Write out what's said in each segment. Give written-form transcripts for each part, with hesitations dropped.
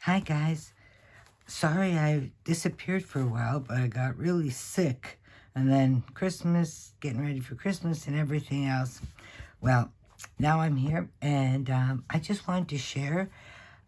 Hi guys. Sorry I disappeared for a while, but I got really sick. And then Christmas, getting ready for Christmas and everything else. Well, now I'm here and I just wanted to share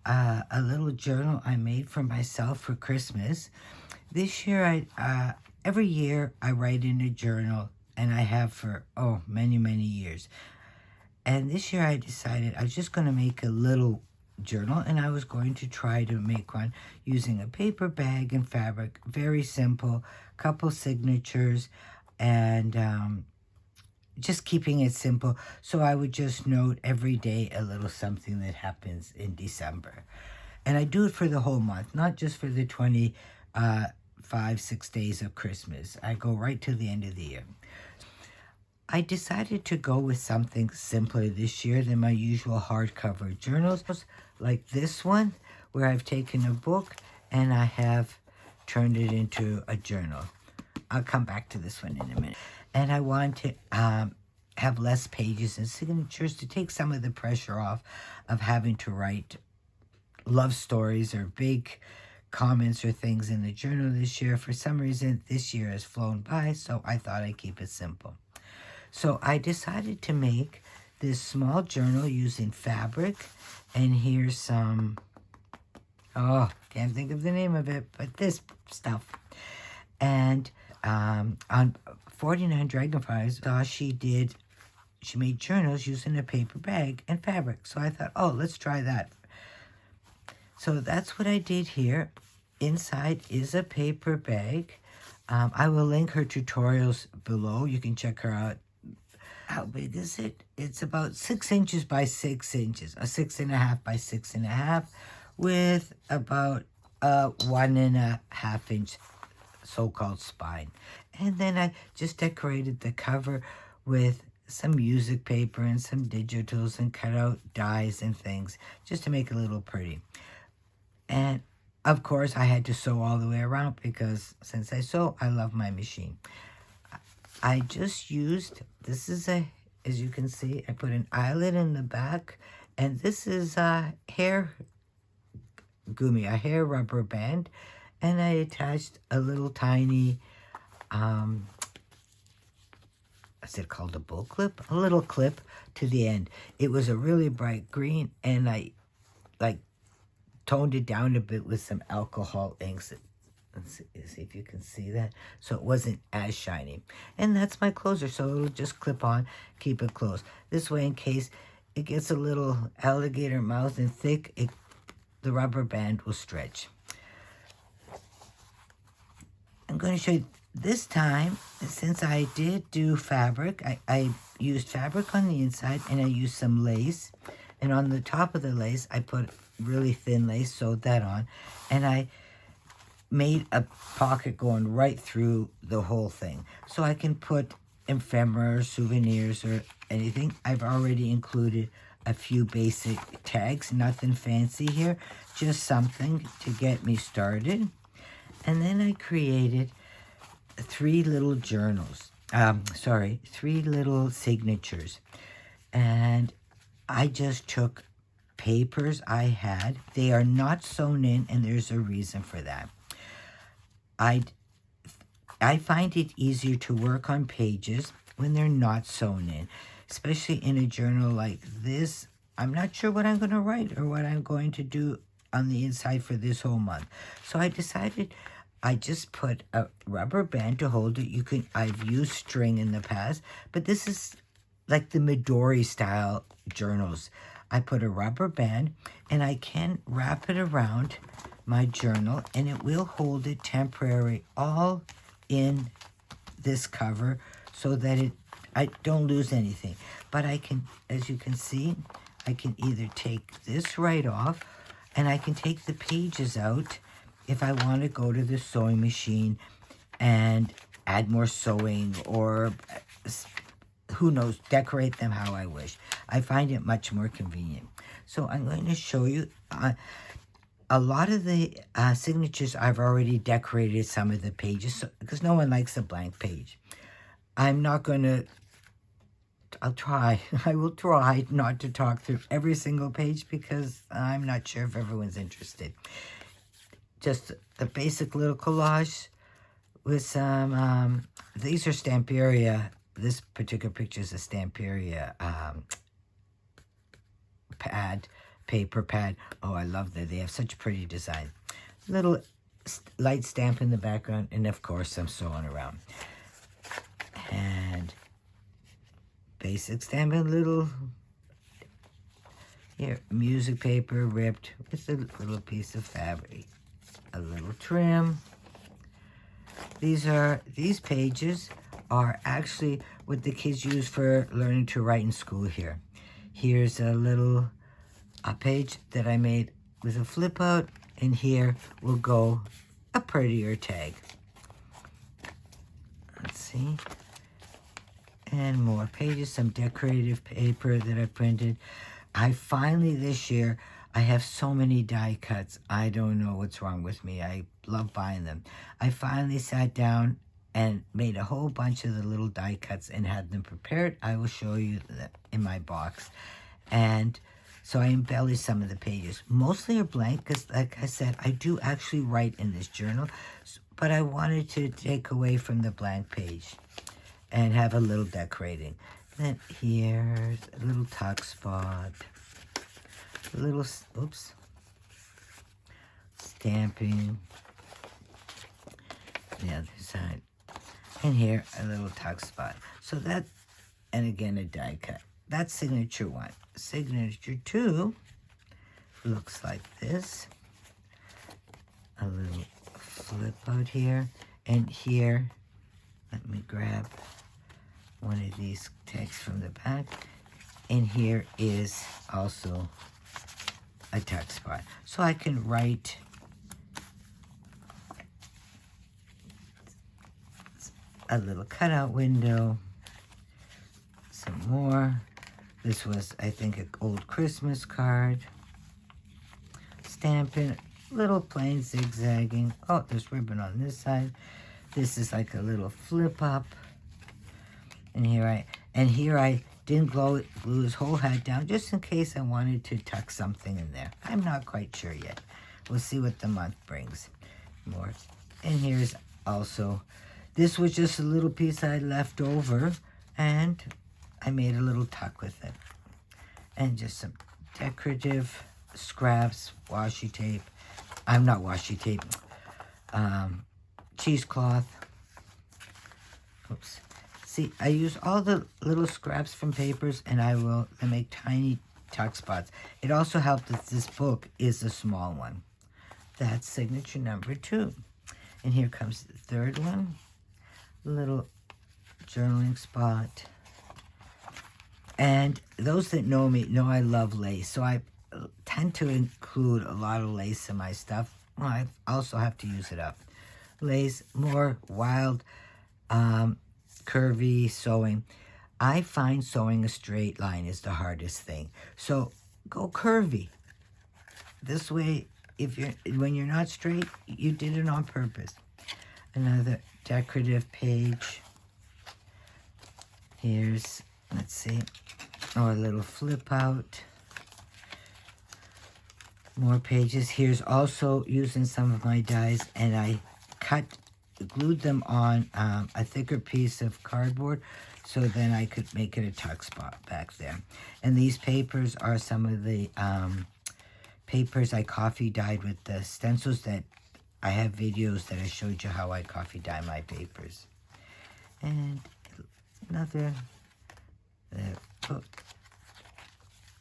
a little journal I made for myself for Christmas. This year, every year I write in a journal, and I have for, many, many years. And this year I decided I was just going to make a little journal, and I was going to try to make one using a paper bag and fabric. Very simple, couple signatures, and just keeping it simple. So I would just note every day a little something that happens in December. And I do it for the whole month, not just for the 6 days of Christmas. I go right to the end of the year. I decided to go with something simpler this year than my usual hardcover journals, like this one, where I've taken a book and I have turned it into a journal. I'll come back to this one in a minute. And I want to have less pages and signatures to take some of the pressure off of having to write love stories or big comments or things in the journal this year. For some reason, this year has flown by, so I thought I'd keep it simple. So I decided to make this small journal using fabric, and here's some, can't think of the name of it, but this stuff. And on 49 Dragonflies, she made journals using a paper bag and fabric. So I thought, let's try that. So that's what I did here. Inside is a paper bag. I will link her tutorials below. You can check her out. How big is it? It's about 6 inches by 6 inches, a 6.5 by 6.5, with about a 1.5 inch so-called spine. And then I just decorated the cover with some music paper and some digitals and cut out dies and things just to make it a little pretty. And of course I had to sew all the way around because since I sew, I love my machine. I just used, this is as you can see, I put an eyelet in the back, and this is a hair gummy, a hair rubber band, and I attached a little tiny, is it called a bull clip? A little clip to the end. It was a really bright green, and I toned it down a bit with some alcohol inks. Let's see if you can see that. So it wasn't as shiny. And that's my closer, so it'll just clip on, keep it closed. This way, in case it gets a little alligator mouth and thick, the rubber band will stretch. I'm going to show you this time, since I did do fabric, I used fabric on the inside, and I used some lace. And on the top of the lace, I put really thin lace, sewed that on, and I made a pocket going right through the whole thing. So I can put ephemera, souvenirs, or anything. I've already included a few basic tags, nothing fancy here, just something to get me started. And then I created 3 little journals, 3 little signatures. And I just took papers I had. They are not sewn in, and there's a reason for that. I find it easier to work on pages when they're not sewn in, especially in a journal like this. I'm not sure what I'm going to write or what I'm going to do on the inside for this whole month. So I decided I just put a rubber band to hold it. I've used string in the past, but this is like the Midori style journals. I put a rubber band, and I can wrap it around my journal, and it will hold it temporary all in this cover so that I don't lose anything. But I can, as you can see, I can either take this right off, and I can take the pages out if I want to go to the sewing machine and add more sewing, or who knows, decorate them how I wish. I find it much more convenient. So I'm going to show you a lot of the signatures. I've already decorated some of the pages because no one likes a blank page. I'm not going to I'll try. I will try not to talk through every single page because I'm not sure if everyone's interested. Just the basic little collage with some, these are Stamperia. This particular picture is a Stamperia paper pad. Oh, I love that. They have such pretty design. Little light stamp in the background, and of course I'm sewing around. And basic stamp and little, here, music paper ripped with a little piece of fabric. A little trim. These pages are actually what the kids use for learning to write in school here. Here's a page that I made with a flip out, and here will go a prettier tag. Let's see. And more pages, some decorative paper that I printed. I finally, this year, I have so many die cuts. I don't know what's wrong with me. I love buying them. I finally sat down and made a whole bunch of the little die cuts and had them prepared. I will show you that in my box. And so I embellished some of the pages. Mostly are blank because, like I said, I do actually write in this journal, but I wanted to take away from the blank page and have a little decorating. Then here's a little tuck spot. A little, oops, stamping. The other side. And here, a little tuck spot. So that, and again, a die cut. That's signature 1. Signature 2 looks like this. A little flip out here. And here, let me grab one of these tags from the back. And here is also a tuck spot. So I can write a little cutout window, some more. This was, I think, an old Christmas card. Stamping, little plain zigzagging. Oh, there's ribbon on this side. This is like a little flip up. And here I didn't glue his whole hat down just in case I wanted to tuck something in there. I'm not quite sure yet. We'll see what the month brings. More. And here's also, this was just a little piece I left over, and I made a little tuck with it. And just some decorative scraps, washi tape. I'm not washi tape. Cheesecloth. Oops. See, I use all the little scraps from papers, and I make tiny tuck spots. It also helped that this book is a small one. That's signature number 2. And here comes the third one. Little journaling spot. And those that know me know I love lace, so I tend to include a lot of lace in my stuff. Well, I also have to use it up. Lace, more wild, curvy sewing. I find sewing a straight line is the hardest thing. So go curvy. This way, when you're not straight, you did it on purpose. Another decorative page. Here's, let's see, a little flip out. More pages. Here's also using some of my dies, and I glued them on a thicker piece of cardboard so then I could make it a tuck spot back there. And these papers are some of the papers I coffee dyed with the stencils that I have videos that I showed you how I coffee dye my papers. And another,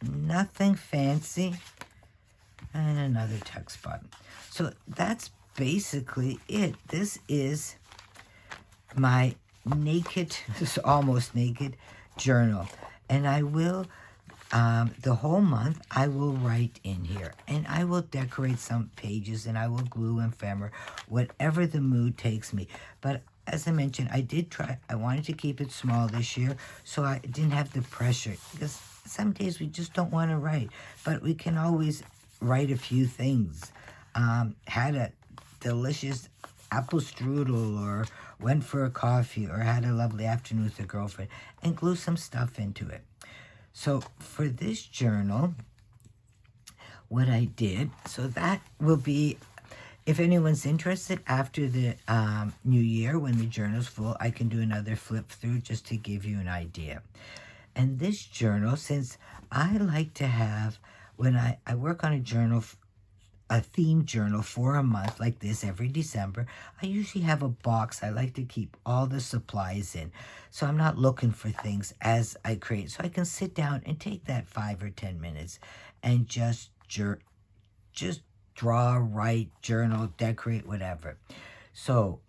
nothing fancy, and another tuck spot. So that's basically it. This is my naked, almost naked journal. And I will, the whole month, I will write in here. And I will decorate some pages, and I will glue and ephemera, whatever the mood takes me. But as I mentioned, I wanted to keep it small this year, so I didn't have the pressure. Because some days we just don't want to write. But we can always write a few things. Had a delicious apple strudel or went for a coffee or had a lovely afternoon with a girlfriend, and glue some stuff into it. So for this journal, what I did, so that will be, if anyone's interested, after the new year when the journal's full, I can do another flip through just to give you an idea. And this journal, since I like to have, when I work on a journal, a theme journal for a month like this every December, I usually have a box I like to keep all the supplies in. So I'm not looking for things as I create. So I can sit down and take that 5 or 10 minutes and just draw, write, journal, decorate, whatever. So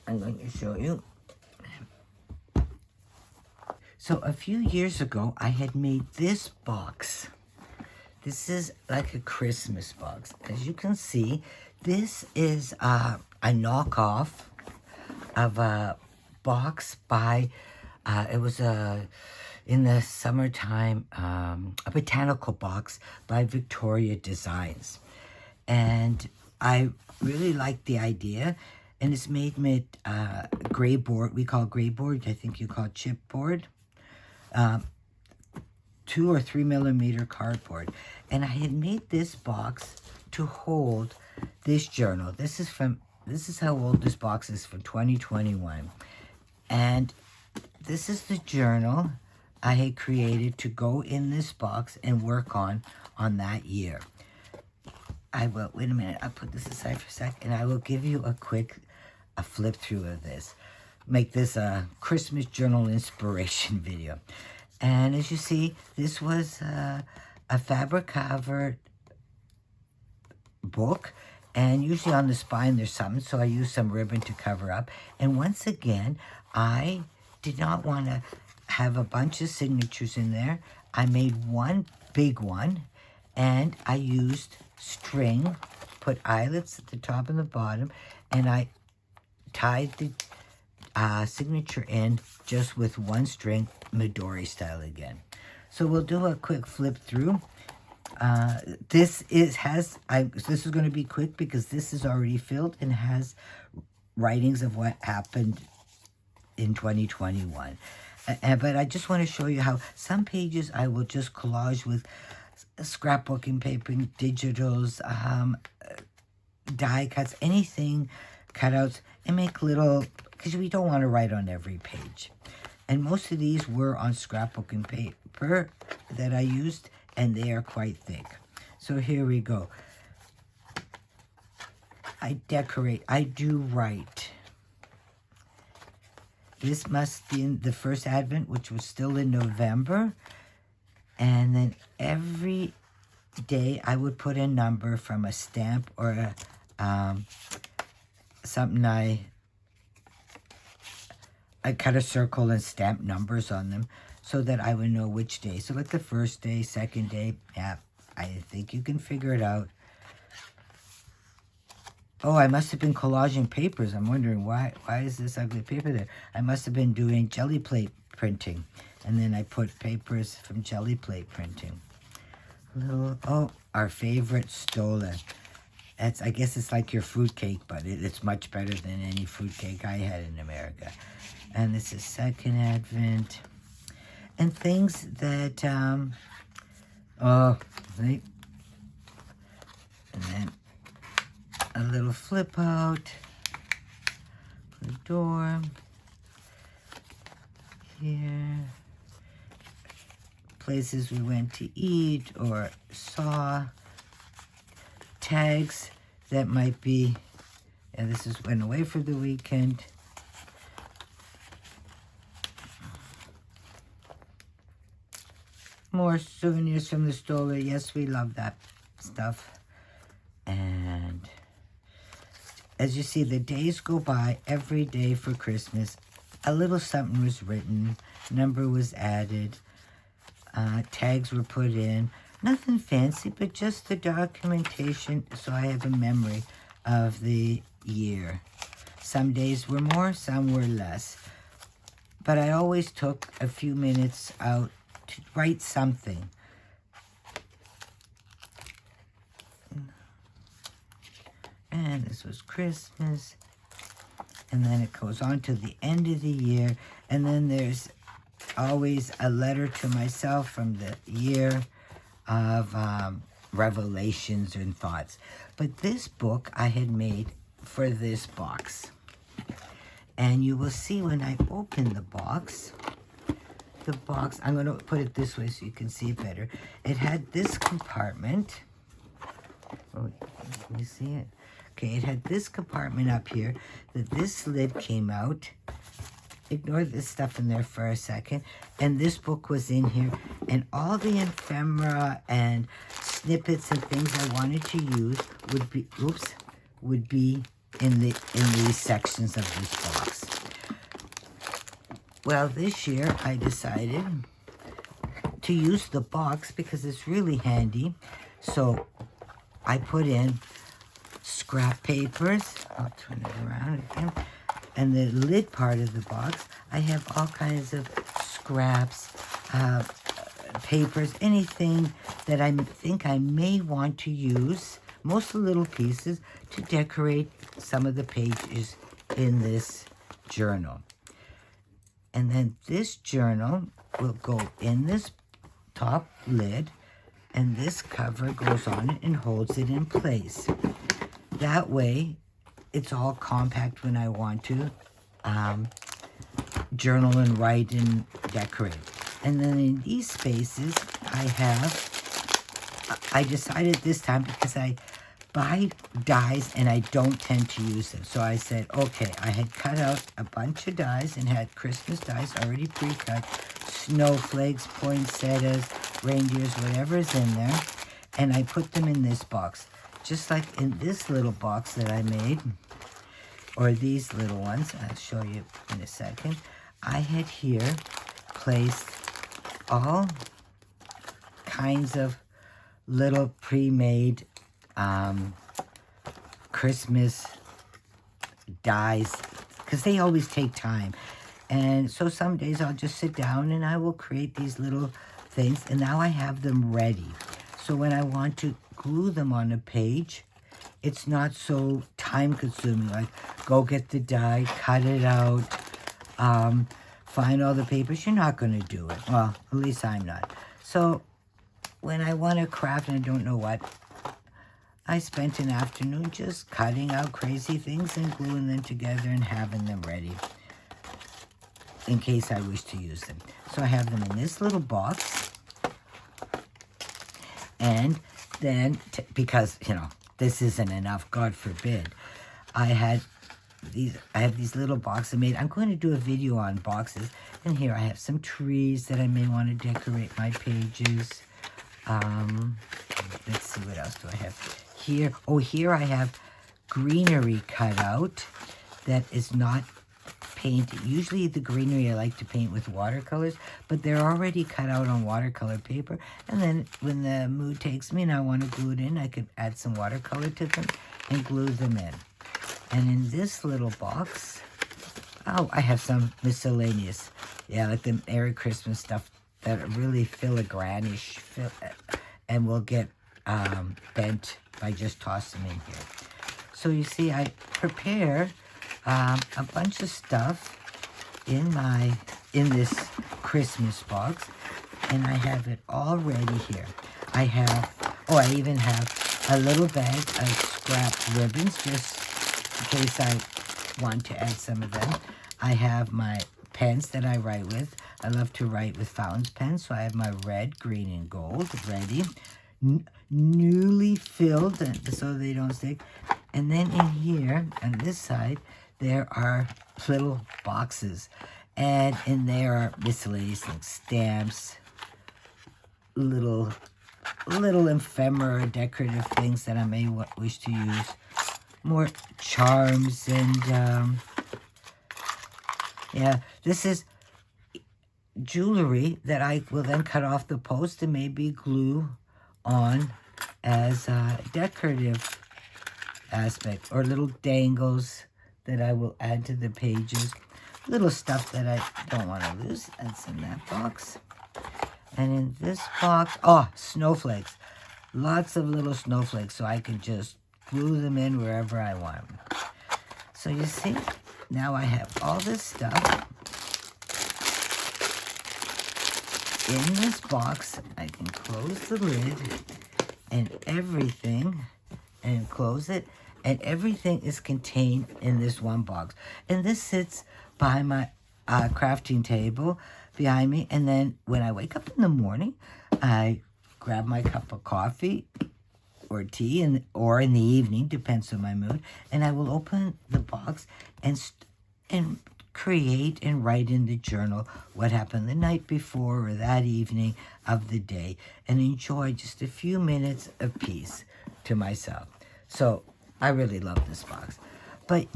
I'm going to show you. So a few years ago, I had made this box. This is like a Christmas box. As you can see, this is a knockoff of a box by, it was in the summertime, a botanical box by Vectoria Designs. And I really liked the idea. And it's made with gray board. We call gray board. I think you call chipboard. 2 or 3 millimeter cardboard. And I had made this box to hold this journal. This is how old this box is, from 2021. And this is the journal I had created to go in this box and work on that year. I will, wait a minute, I'll put this aside for a sec, and I will give you a flip through of this. Make this a Christmas journal inspiration video. And as you see, this was a fabric covered book, and usually on the spine there's something, so I used some ribbon to cover up. And once again, I did not want to have a bunch of signatures in there. I made one big one, and I used string, put eyelets at the top and the bottom, and I tied the signature in just with one string, Midori style again. So we'll do a quick flip through. This is going to be quick because this is already filled and has writings of what happened in 2021. But I just want to show you how some pages I will just collage with scrapbooking paper, digitals, die cuts, anything, cutouts, and make little, because we don't want to write on every page. And most of these were on scrapbooking paper that I used, and they are quite thick. So here we go. I decorate, I do write. This must be in the first Advent, which was still in November. And then every day I would put a number from a stamp or something I cut a circle and stamp numbers on them so that I would know which day. So like the first day, second day, yeah, I think you can figure it out. Oh, I must have been collaging papers. I'm wondering why is this ugly paper there? I must have been doing jelly plate printing. And then I put papers from jelly plate printing. Our favorite Stola. I guess it's like your fruitcake, but it's much better than any fruitcake I had in America. And this is second Advent. And things that, right? And then a little flip out for the door. Here. Places we went to eat or saw. Tags that might be, and this is went away for the weekend. More souvenirs from the store. Yes, we love that stuff. And as you see, the days go by every day for Christmas. A little something was written, number was added, tags were put in. Nothing fancy, but just the documentation so I have a memory of the year. Some days were more, some were less. But I always took a few minutes out to write something. And this was Christmas. and then it goes on to the end of the year, and then there's always a letter to myself from the year of revelations and thoughts. But this book I had made for this box. And you will see when I open the box, I'm going to put it this way so you can see it better. It had this compartment. Oh, can you see it? Okay, it had this compartment up here that this lid came out. Ignore this stuff in there for a second. And this book was in here. And all the ephemera and snippets and things I wanted to use would be in these sections of this box. Well, this year I decided to use the box because it's really handy. So I put in scrap papers. I'll turn it around again. And the lid part of the box, I have all kinds of scraps, papers, anything that I think I may want to use, mostly little pieces, to decorate some of the pages in this journal. And then this journal will go in this top lid, and this cover goes on it and holds it in place. That way, it's all compact when I want to journal and write and decorate. And then in these spaces, I decided this time, because I buy dies and I don't tend to use them. So I said, okay, I had cut out a bunch of dies and had Christmas dies already pre-cut, snowflakes, poinsettias, reindeers, whatever's in there, and I put them in this box. Just like in this little box that I made, or these little ones, I'll show you in a second. I had here placed all kinds of little pre-made Christmas dies, because they always take time. And so some days I'll just sit down and I will create these little things, and now I have them ready. So when I want to glue them on a page, it's not so time-consuming, like go get the die, cut it out, find all the papers. You're not going to do it. Well, at least I'm not. So when I want to craft and I don't know what, I spent an afternoon just cutting out crazy things and gluing them together and having them ready in case I wish to use them. So I have them in this little box. And then, because, you know, this isn't enough, God forbid, I have these little boxes made. I'm going to do a video on boxes. And here I have some trees that I may want to decorate my pages. Let's see, what else do I have here? Oh, here I have greenery cut out that is not painted. Usually the greenery I like to paint with watercolors, but they're already cut out on watercolor paper. And then when the mood takes me and I want to glue it in, I could add some watercolor to them and glue them in. And in this little box, oh, I have some miscellaneous, yeah, like the Merry Christmas stuff that are really filigrane-ish and will get bent by just tossing them in here. So you see, I prepare a bunch of stuff in this Christmas box, and I have it all ready here. I even have a little bag of scrap ribbons, just in case I want to add some of them. I have my pens that I write with. I love to write with fountain pens, so I have my red, green, and gold ready, newly filled so they don't stick. And then in here, on this side, there are little boxes, and in there are miscellaneous things, stamps, little ephemera, decorative things that I may wish to use, more charms, and yeah, this is jewelry that I will then cut off the post and maybe glue on as a decorative aspect, or little dangles that I will add to the pages. Little stuff that I don't want to lose. That's in that box. And in this box, oh, snowflakes. Lots of little snowflakes, so I can just glue them in wherever I want. So you see, now I have all this stuff in this box. I can close the lid and everything, and close it, and everything is contained in this one box. And this sits behind my crafting table behind me, and then when I wake up in the morning, I grab my cup of coffee or tea, or in the evening, depends on my mood, and I will open the box and create and write in the journal what happened the night before or that evening of the day, and enjoy just a few minutes of peace to myself. So I really love this box. But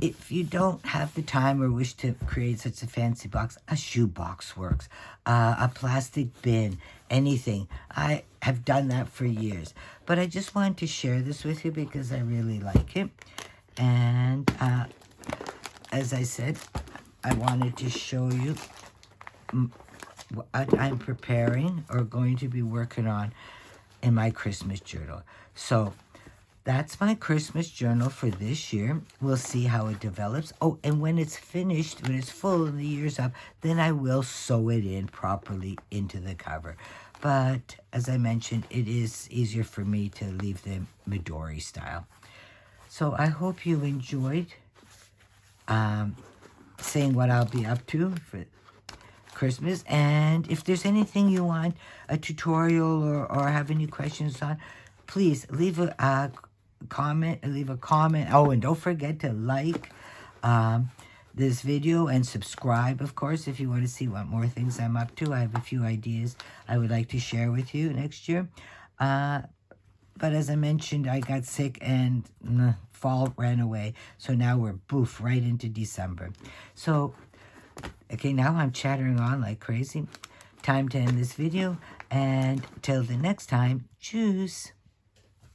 if you don't have the time or wish to create such a fancy box, a shoe box works, a plastic bin, anything. I have done that for years. But I just wanted to share this with you because I really like it. And as I said, I wanted to show you what I'm preparing or going to be working on in my Christmas journal. So that's my Christmas journal for this year. We'll see how it develops. Oh, and when it's finished, when it's full and the year's up, then I will sew it in properly into the cover. But as I mentioned, it is easier for me to leave them Midori style. So I hope you enjoyed seeing what I'll be up to for Christmas. And if there's anything you want a tutorial or have any questions on, please leave a comment. Oh, and don't forget to like this video and subscribe, of course, if you want to see what more things I'm up to. I have a few ideas I would like to share with you next year. But as I mentioned, I got sick and fall ran away. So now we're right into December. So, okay, now I'm chattering on like crazy. Time to end this video. And till the next time, tschüss.